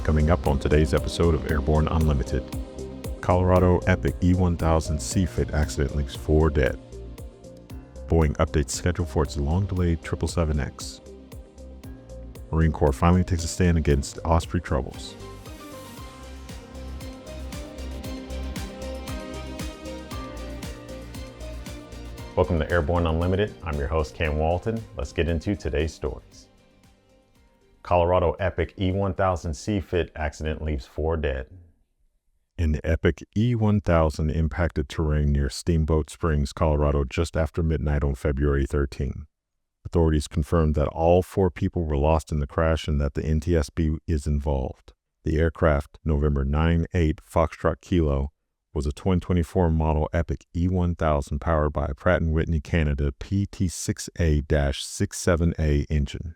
Coming up on today's episode of Airborne-Unlimited, Colorado Epic E1000 CFIT accident leaves 4 dead. Boeing updates schedule for its long-delayed 777X. Marine Corps finally takes a stand against Osprey troubles. Welcome to Airborne Unlimited. I'm your host, Cam Walton. Let's get into today's stories. Colorado Epic E1000 CFIT accident leaves 4 dead. An Epic E1000 impacted terrain near Steamboat Springs, Colorado just after midnight on February 13. Authorities confirmed that all 4 people were lost in the crash and that the NTSB is involved. The aircraft, November 9-8 Foxtrot Kilo, was a 2024 model Epic E1000 powered by a Pratt & Whitney Canada PT6A-67A engine.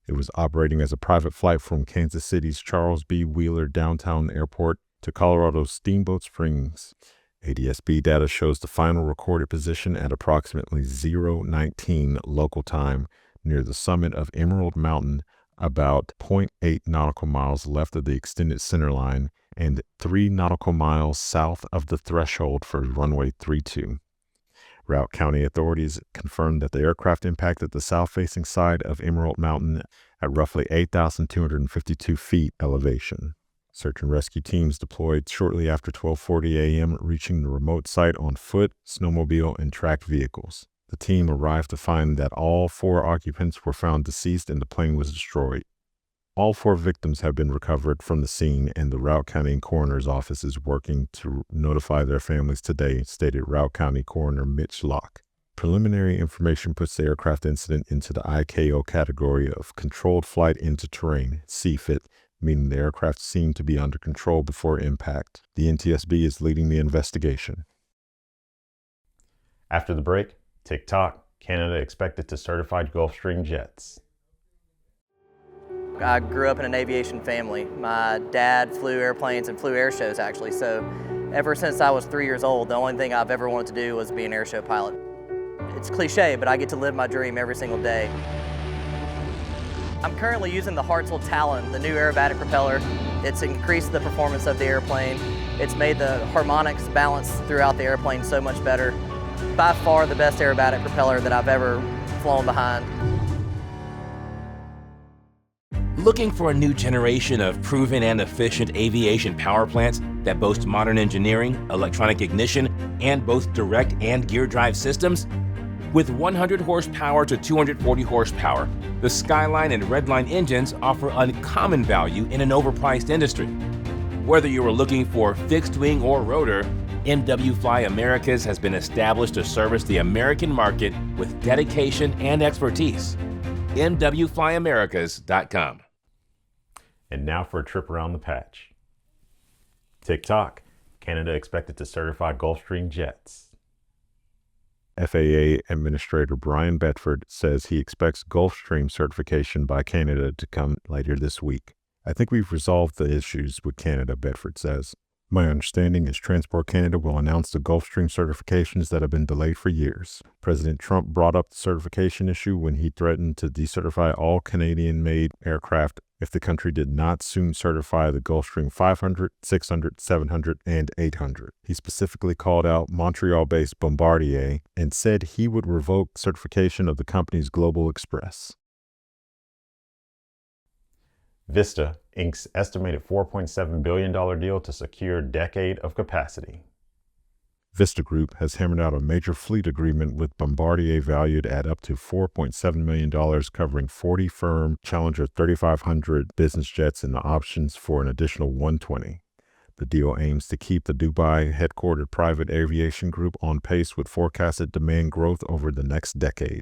It was operating as a private flight from Kansas City's Charles B. Wheeler Downtown Airport to Colorado's Steamboat Springs. ADSB data shows the final recorded position at approximately 0:19 local time near the summit of Emerald Mountain, about 0.8 nautical miles left of the extended centerline and 3 nautical miles south of the threshold for runway 32. Routt County authorities confirmed that the aircraft impacted the south-facing side of Emerald Mountain at roughly 8,252 feet elevation. Search and rescue teams deployed shortly after 12:40 a.m., reaching the remote site on foot, snowmobile, and tracked vehicles. The team arrived to find that all 4 occupants were found deceased and the plane was destroyed. All 4 victims have been recovered from the scene, and the Routt County Coroner's Office is working to notify their families today, stated Routt County Coroner Mitch Locke. Preliminary information puts the aircraft incident into the ICAO category of Controlled Flight into Terrain, CFIT, meaning the aircraft seemed to be under control before impact. The NTSB is leading the investigation. After the break, TikTok, Canada expected to certify Gulfstream jets. I grew up in an aviation family. My dad flew airplanes and flew air shows actually, so ever since I was 3 years old, the only thing I've ever wanted to do was be an air show pilot. It's cliche, but I get to live my dream every single day. I'm currently using the Hartzell Talon, the new aerobatic propeller. It's increased the performance of the airplane. It's made the harmonics balance throughout the airplane so much better. By far the best aerobatic propeller that I've ever flown behind. Looking for a new generation of proven and efficient aviation power plants that boast modern engineering, electronic ignition, and both direct and gear drive systems? With 100 horsepower to 240 horsepower, the Skyline and Redline engines offer uncommon value in an overpriced industry. Whether you are looking for fixed wing or rotor, MW Fly Americas has been established to service the American market with dedication and expertise. MWFlyAmericas.com. And now for a trip around the patch. TikTok, Canada expected to certify Gulfstream jets. FAA Administrator Brian Bedford says he expects Gulfstream certification by Canada to come later this week. I think we've resolved the issues with Canada, Bedford says. My understanding is Transport Canada will announce the Gulfstream certifications that have been delayed for years. President Trump brought up the certification issue when he threatened to decertify all Canadian-made aircraft if the country did not soon certify the Gulfstream 500, 600, 700, and 800. He specifically called out Montreal-based Bombardier and said he would revoke certification of the company's Global Express. Vista inks estimated $4.7 billion deal to secure decade of capacity. Vista Group has hammered out a major fleet agreement with Bombardier valued at up to $4.7 million, covering 40 firm Challenger 3500 business jets and the options for an additional 120. The deal aims to keep the Dubai-headquartered private aviation group on pace with forecasted demand growth over the next decade.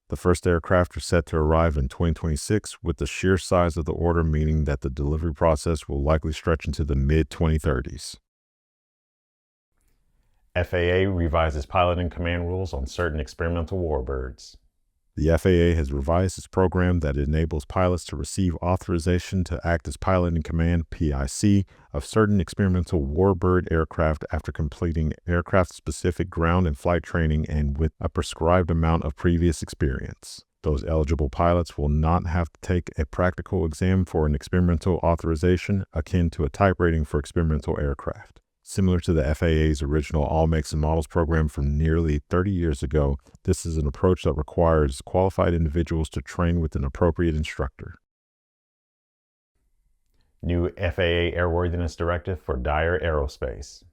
The first aircraft are set to arrive in 2026, with the sheer size of the order meaning that the delivery process will likely stretch into the mid-2030s. FAA revises pilot and command rules on certain experimental warbirds. The FAA has revised its program that enables pilots to receive authorization to act as pilot in command (PIC) of certain experimental Warbird aircraft after completing aircraft-specific ground and flight training and with a prescribed amount of previous experience. Those eligible pilots will not have to take a practical exam for an experimental authorization akin to a type rating for experimental aircraft. Similar to the FAA's original All Makes and Models program from nearly 30 years ago, this is an approach that requires qualified individuals to train with an appropriate instructor. New FAA Airworthiness Directive for Dyer Aerospace.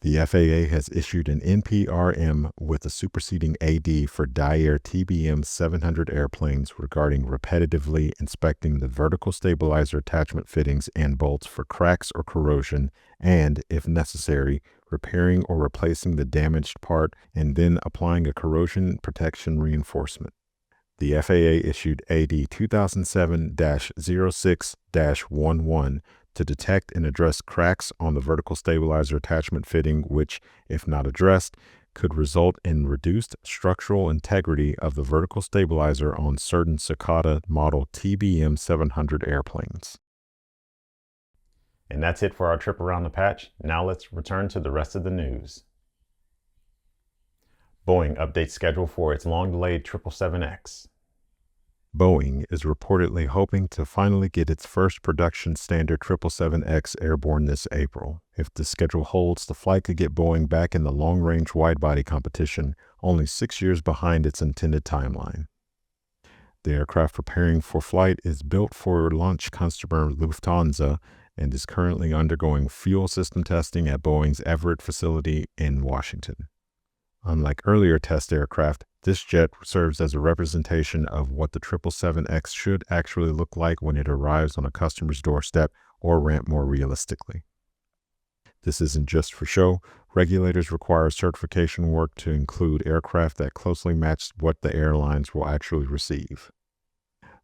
The FAA has issued an NPRM with a superseding AD for Dyer TBM 700 airplanes regarding repetitively inspecting the vertical stabilizer attachment fittings and bolts for cracks or corrosion and, if necessary, repairing or replacing the damaged part and then applying a corrosion protection reinforcement. The FAA issued AD 2007-06-11 to detect and address cracks on the vertical stabilizer attachment fitting which, if not addressed, could result in reduced structural integrity of the vertical stabilizer on certain Cicada model TBM 700 airplanes. And that's it for our trip around the patch. Now let's return to the rest of the news. Boeing updates schedule for its long-delayed 777X. Boeing is reportedly hoping to finally get its first production standard 777X airborne this April. If the schedule holds, the flight could get Boeing back in the long-range widebody competition, only 6 years behind its intended timeline. The aircraft preparing for flight is built for launch customer Lufthansa and is currently undergoing fuel system testing at Boeing's Everett facility in Washington. Unlike earlier test aircraft, this jet serves as a representation of what the 777X should actually look like when it arrives on a customer's doorstep or ramp more realistically. This isn't just for show. Regulators require certification work to include aircraft that closely match what the airlines will actually receive.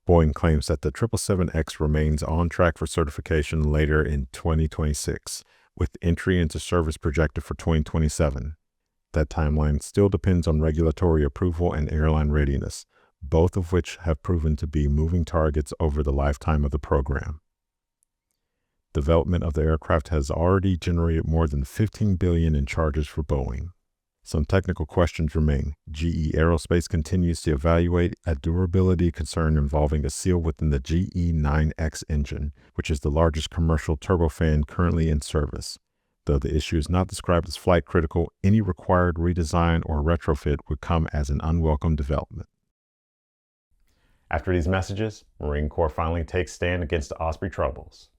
Boeing claims that the 777X remains on track for certification later in 2026, with entry into service projected for 2027. That timeline still depends on regulatory approval and airline readiness, both of which have proven to be moving targets over the lifetime of the program. Development of the aircraft has already generated more than $15 billion in charges for Boeing. Some technical questions remain. GE Aerospace continues to evaluate a durability concern involving a seal within the GE9X engine, which is the largest commercial turbofan currently in service. Though the issue is not described as flight critical, any required redesign or retrofit would come as an unwelcome development. After these messages, Marine Corps finally takes stand against the Osprey troubles.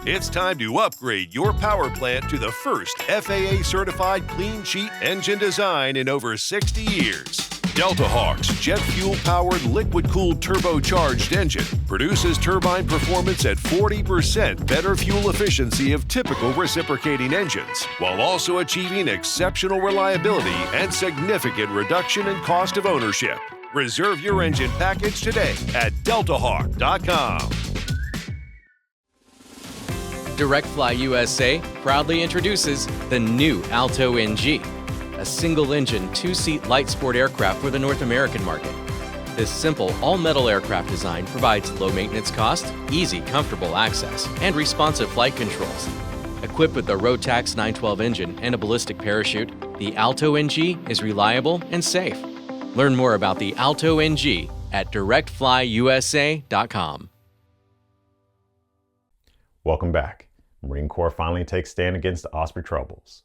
It's time to upgrade your power plant to the first FAA-certified clean sheet engine design in over 60 years. Delta Hawk's jet fuel-powered liquid-cooled turbocharged engine produces turbine performance at 40% better fuel efficiency of typical reciprocating engines, while also achieving exceptional reliability and significant reduction in cost of ownership. Reserve your engine package today at deltahawk.com. Direct Fly USA proudly introduces the new Alto NG, a single-engine, two-seat light sport aircraft for the North American market. This simple, all-metal aircraft design provides low-maintenance cost, easy, comfortable access, and responsive flight controls. Equipped with the Rotax 912 engine and a ballistic parachute, the Alto NG is reliable and safe. Learn more about the Alto NG at directflyusa.com. Welcome back. Marine Corps finally takes stand against the Osprey troubles.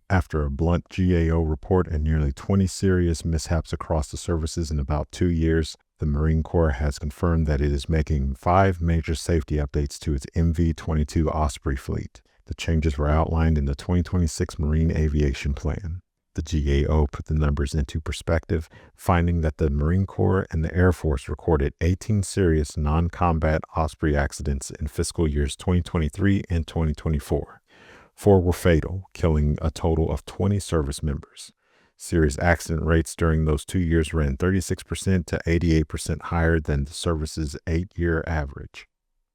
After a blunt GAO report and nearly 20 serious mishaps across the services in about 2 years, the Marine Corps has confirmed that it is making 5 major safety updates to its MV-22 Osprey fleet. The changes were outlined in the 2026 Marine Aviation Plan. The GAO put the numbers into perspective, finding that the Marine Corps and the Air Force recorded 18 serious non-combat Osprey accidents in fiscal years 2023 and 2024. 4 were fatal, killing a total of 20 service members. Serious accident rates during those 2 years ran 36% to 88% higher than the service's 8-year average.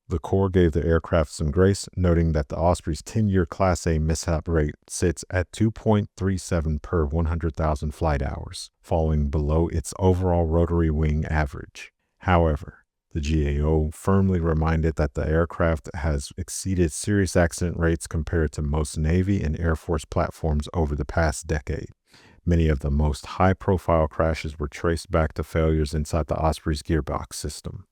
The Corps gave the aircraft some grace, noting that the Osprey's 10-year Class A mishap rate sits at 2.37 per 100,000 flight hours, falling below its overall rotary wing average. However, the GAO firmly reminded that the aircraft has exceeded serious accident rates compared to most Navy and Air Force platforms over the past decade. Many of the most high-profile crashes were traced back to failures inside the Osprey's gearbox system.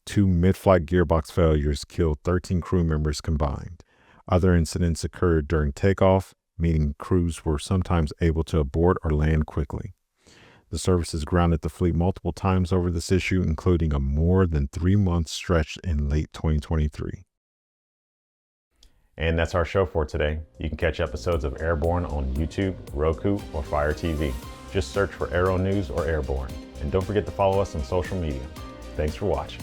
2 mid-flight gearbox failures killed 13 crew members combined. Other incidents occurred during takeoff, meaning crews were sometimes able to abort or land quickly. The service has grounded the fleet multiple times over this issue, including a more than 3-month stretch in late 2023. And that's our show for today. You can catch episodes of Airborne on YouTube, Roku, or Fire TV. Just search for Aero-News or Airborne. And don't forget to follow us on social media. Thanks for watching.